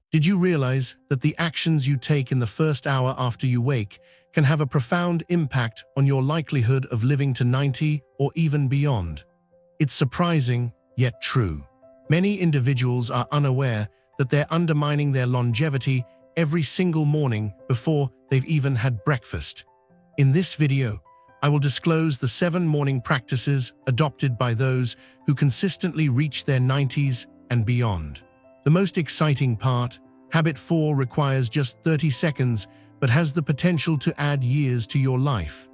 Did you realize that the actions you take in the first hour after you wake can have a profound impact on your likelihood of living to 90 or even beyond? It's surprising, yet true. Many individuals are unaware that they're undermining their longevity every single morning before they've even had breakfast. In this video, I will disclose the 7 morning practices adopted by those who consistently reach their 90s and beyond. The most exciting part, Habit 4 requires just 30 seconds but has the potential to add years to your life.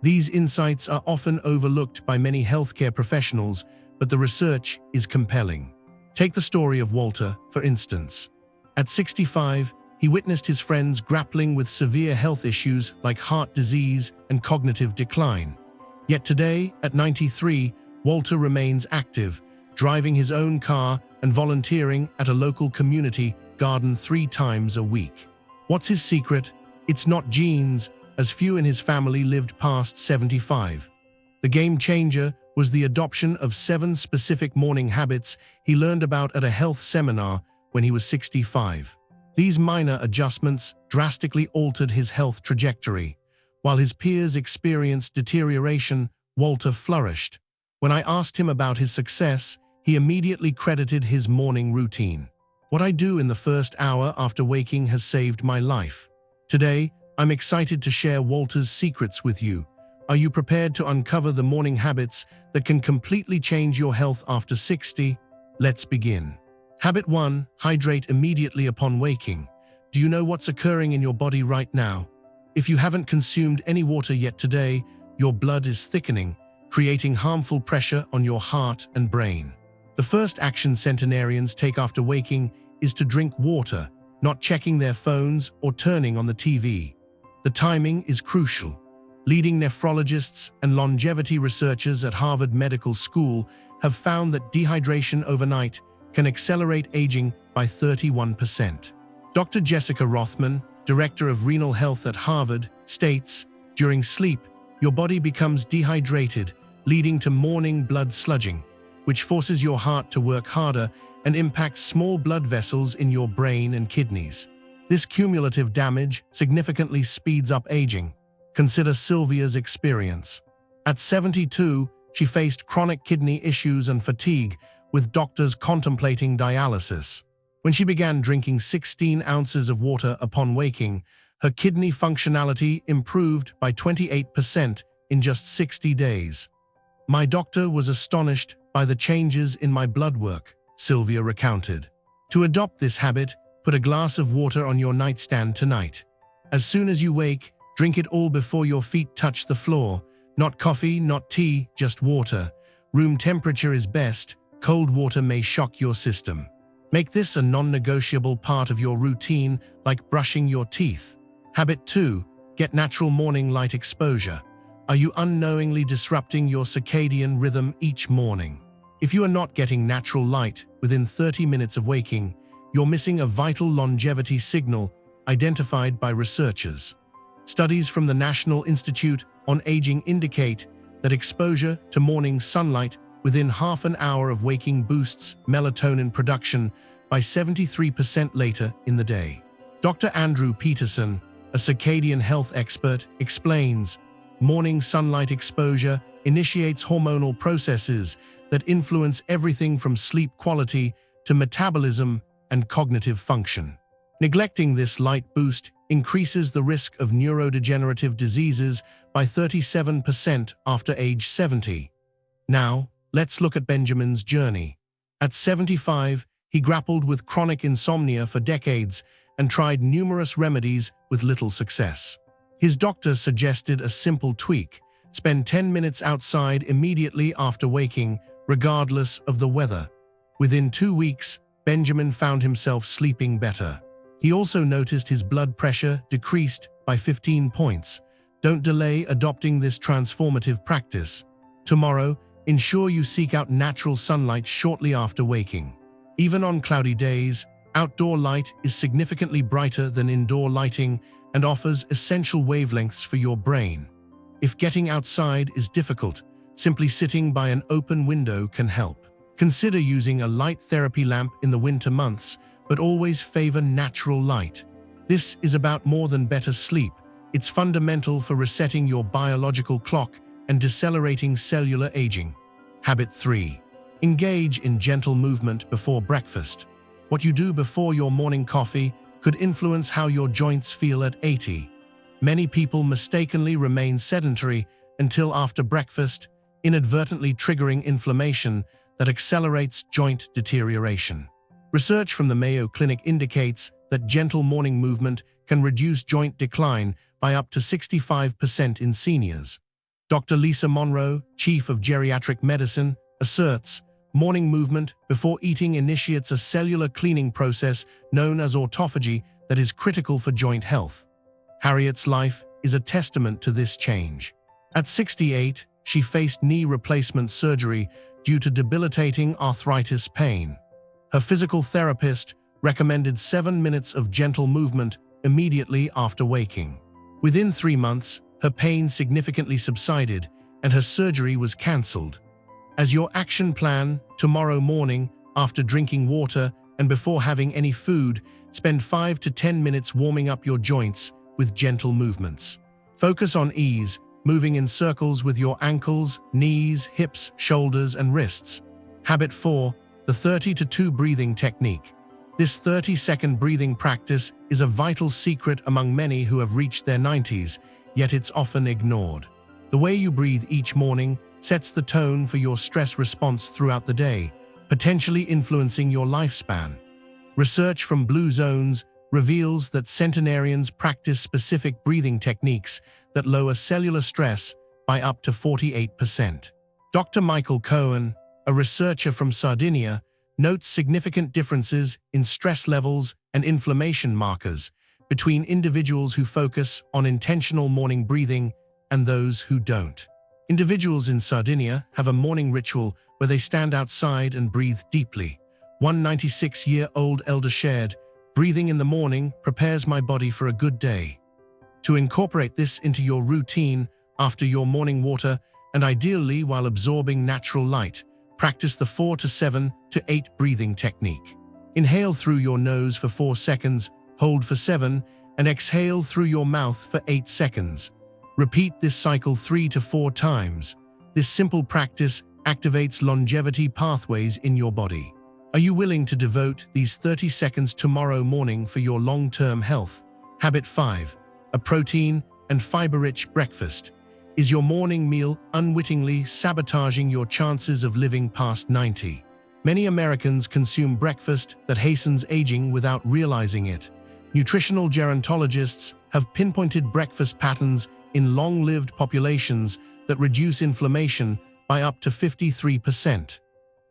These insights are often overlooked by many healthcare professionals, but the research is compelling. Take the story of Walter, for instance. At 65, he witnessed his friends grappling with severe health issues like heart disease and cognitive decline. Yet today, at 93, Walter remains active, driving his own car and volunteering at a local community garden 3 times a week. What's his secret? It's not genes, as few in his family lived past 75. The game changer was the adoption of 7 specific morning habits he learned about at a health seminar when he was 65. These minor adjustments drastically altered his health trajectory. While his peers experienced deterioration, Walter flourished. When I asked him about his success, he immediately credited his morning routine. "What I do in the first hour after waking has saved my life." Today, I'm excited to share Walter's secrets with you. Are you prepared to uncover the morning habits that can completely change your health after 60? Let's begin. Habit 1. Hydrate immediately upon waking. Do you know what's occurring in your body right now? If you haven't consumed any water yet today, your blood is thickening, creating harmful pressure on your heart and brain. The first action centenarians take after waking is to drink water, not checking their phones or turning on the TV. The timing is crucial. Leading nephrologists and longevity researchers at Harvard Medical School have found that dehydration overnight can accelerate aging by 31%. Dr. Jessica Rothman, director of renal health at Harvard, states, "During sleep, your body becomes dehydrated, leading to morning blood sludging, which forces your heart to work harder and impacts small blood vessels in your brain and kidneys. This cumulative damage significantly speeds up aging." Consider Sylvia's experience. At 72, she faced chronic kidney issues and fatigue, with doctors contemplating dialysis. When she began drinking 16 ounces of water upon waking, her kidney functionality improved by 28% in just 60 days. "My doctor was astonished by the changes in my blood work," Sylvia recounted. To adopt this habit, put a glass of water on your nightstand tonight. As soon as you wake, drink it all before your feet touch the floor. Not coffee, not tea, just water. Room temperature is best. Cold water may shock your system. Make this a non-negotiable part of your routine, like brushing your teeth. Habit 2. Get natural morning light exposure. Are you unknowingly disrupting your circadian rhythm each morning? If you are not getting natural light within 30 minutes of waking, you're missing a vital longevity signal identified by researchers. Studies from the National Institute on Aging indicate that exposure to morning sunlight within half an hour of waking boosts melatonin production by 73% later in the day. Dr. Andrew Peterson, a circadian health expert, explains, "Morning sunlight exposure initiates hormonal processes that influence everything from sleep quality to metabolism and cognitive function. Neglecting this light boost increases the risk of neurodegenerative diseases by 37% after age 70. Now, let's look at Benjamin's journey. At 75, he grappled with chronic insomnia for decades and tried numerous remedies with little success. His doctor suggested a simple tweak: spend 10 minutes outside immediately after waking, regardless of the weather. Within 2 weeks, Benjamin found himself sleeping better. He also noticed his blood pressure decreased by 15 points. Don't delay adopting this transformative practice. Tomorrow, ensure you seek out natural sunlight shortly after waking. Even on cloudy days, outdoor light is significantly brighter than indoor lighting and offers essential wavelengths for your brain. If getting outside is difficult, simply sitting by an open window can help. Consider using a light therapy lamp in the winter months, but always favor natural light. This is about more than better sleep. It's fundamental for resetting your biological clock and decelerating cellular aging. Habit 3. Engage in gentle movement before breakfast. What you do before your morning coffee could influence how your joints feel at 80. Many people mistakenly remain sedentary until after breakfast, inadvertently triggering inflammation that accelerates joint deterioration. Research from the Mayo Clinic indicates that gentle morning movement can reduce joint decline by up to 65% in seniors. Dr. Lisa Monroe, chief of geriatric medicine, asserts, morning movement before eating initiates a cellular cleaning process known as autophagy that is critical for joint health. Harriet's life is a testament to this change. At 68, she faced knee replacement surgery due to debilitating arthritis pain. Her physical therapist recommended 7 minutes of gentle movement immediately after waking. Within 3 months, her pain significantly subsided and her surgery was cancelled. As your action plan, tomorrow morning, after drinking water and before having any food, spend 5 to 10 minutes warming up your joints with gentle movements. Focus on ease, moving in circles with your ankles, knees, hips, shoulders, and wrists. Habit 4. The 30-2 breathing technique. This 30-second breathing practice is a vital secret among many who have reached their 90s, yet it's often ignored. The way you breathe each morning sets the tone for your stress response throughout the day, potentially influencing your lifespan. Research from Blue Zones reveals that centenarians practice specific breathing techniques that lower cellular stress by up to 48%. Dr. Michael Cohen, a researcher from Sardinia, notes significant differences in stress levels and inflammation markers between individuals who focus on intentional morning breathing and those who don't. Individuals in Sardinia have a morning ritual where they stand outside and breathe deeply. One 96-year-old elder shared, "Breathing in the morning prepares my body for a good day." To incorporate this into your routine after your morning water and ideally while absorbing natural light, practice the 4 to 7 to 8 breathing technique. Inhale through your nose for 4 seconds, hold for 7, and exhale through your mouth for 8 seconds. Repeat this cycle 3 to 4 times. This simple practice activates longevity pathways in your body. Are you willing to devote these 30 seconds tomorrow morning for your long-term health? Habit 5. A protein and fiber-rich breakfast. Is your morning meal unwittingly sabotaging your chances of living past 90? Many Americans consume breakfast that hastens aging without realizing it. Nutritional gerontologists have pinpointed breakfast patterns in long-lived populations that reduce inflammation by up to 53%.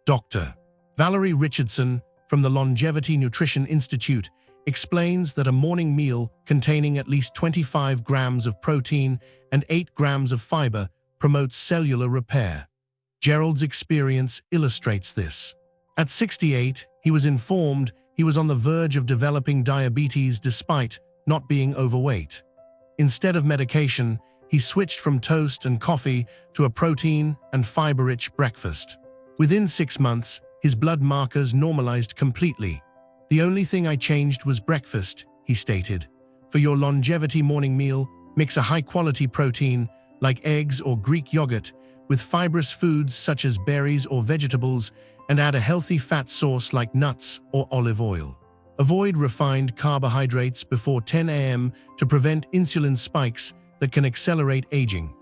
Dr. Valerie Richardson from the Longevity Nutrition Institute explains that a morning meal containing at least 25 grams of protein and 8 grams of fiber promotes cellular repair. Gerald's experience illustrates this. At 68, he was informed he was on the verge of developing diabetes despite not being overweight. Instead of medication, he switched from toast and coffee to a protein and fiber-rich breakfast. Within 6 months, his blood markers normalized completely. "The only thing I changed was breakfast," he stated. For your longevity morning meal, mix a high-quality protein, like eggs or Greek yogurt, with fibrous foods such as berries or vegetables, and add a healthy fat source like nuts or olive oil. Avoid refined carbohydrates before 10 a.m. to prevent insulin spikes that can accelerate aging.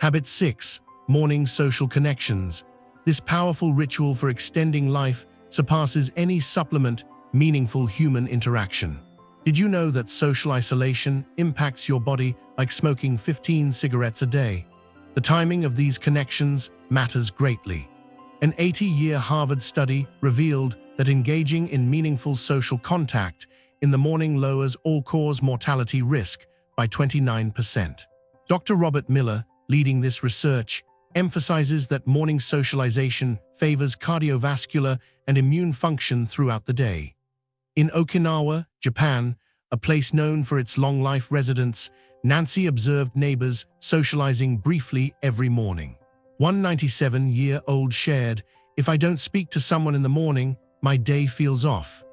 Habit 6. Morning social connections. This powerful ritual for extending life surpasses any supplement meaningful human interaction. Did you know that social isolation impacts your body like smoking 15 cigarettes a day? The timing of these connections matters greatly. An 80-year Harvard study revealed that engaging in meaningful social contact in the morning lowers all-cause mortality risk by 29%. Dr. Robert Miller, leading this research, emphasizes that morning socialization favors cardiovascular and immune function throughout the day. In Okinawa, Japan, a place known for its long-life residents, Nancy observed neighbors socializing briefly every morning. One 97-year-old shared, "If I don't speak to someone in the morning, my day feels off."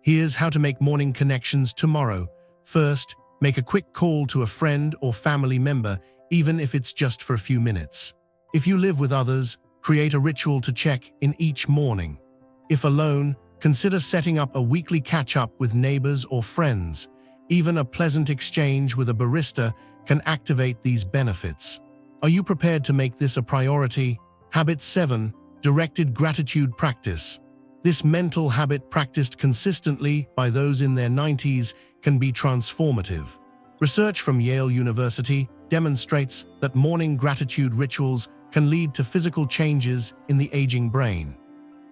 Here's how to make morning connections tomorrow. First, make a quick call to a friend or family member, even if it's just for a few minutes. If you live with others, create a ritual to check in each morning. If alone, consider setting up a weekly catch-up with neighbors or friends. Even a pleasant exchange with a barista can activate these benefits. Are you prepared to make this a priority? Habit 7. Directed gratitude practice. This mental habit practiced consistently by those in their 90s can be transformative. Research from Yale University demonstrates that morning gratitude rituals can lead to physical changes in the aging brain.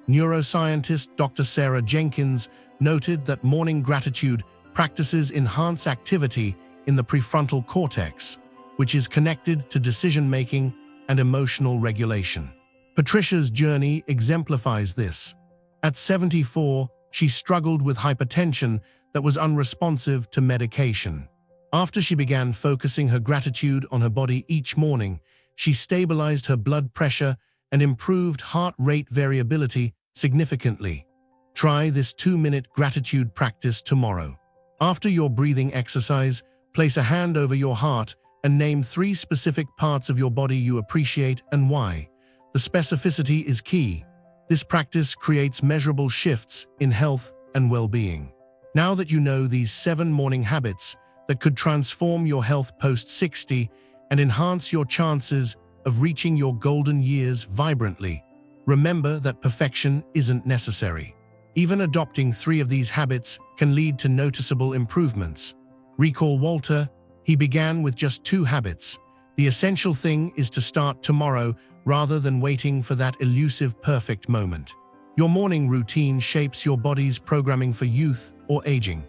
Neuroscientist Dr. Sarah Jenkins noted that morning gratitude practices enhance activity in the prefrontal cortex, which is connected to decision-making and emotional regulation. Patricia's journey exemplifies this. At 74, she struggled with hypertension that was unresponsive to medication. After she began focusing her gratitude on her body each morning, she stabilized her blood pressure and improved heart rate variability significantly. Try this 2-minute gratitude practice tomorrow. After your breathing exercise, place a hand over your heart and name 3 specific parts of your body you appreciate and why. The specificity is key. This practice creates measurable shifts in health and well-being. Now that you know these 7 morning habits that could transform your health post-60 and enhance your chances of reaching your golden years vibrantly, remember that perfection isn't necessary. Even adopting 3 of these habits can lead to noticeable improvements. Recall Walter, he began with just 2 habits. The essential thing is to start tomorrow rather than waiting for that elusive perfect moment. Your morning routine shapes your body's programming for youth or aging.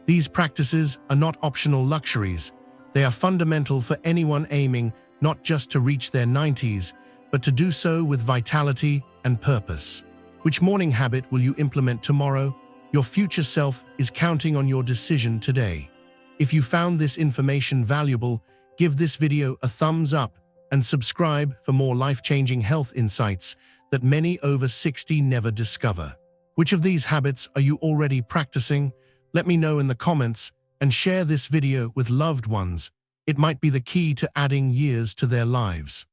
These practices are not optional luxuries. They are fundamental for anyone aiming not just to reach their 90s, but to do so with vitality and purpose. Which morning habit will you implement tomorrow? Your future self is counting on your decision today. If you found this information valuable, give this video a thumbs up and subscribe for more life-changing health insights that many over 60 never discover. Which of these habits are you already practicing? Let me know in the comments and share this video with loved ones. It might be the key to adding years to their lives.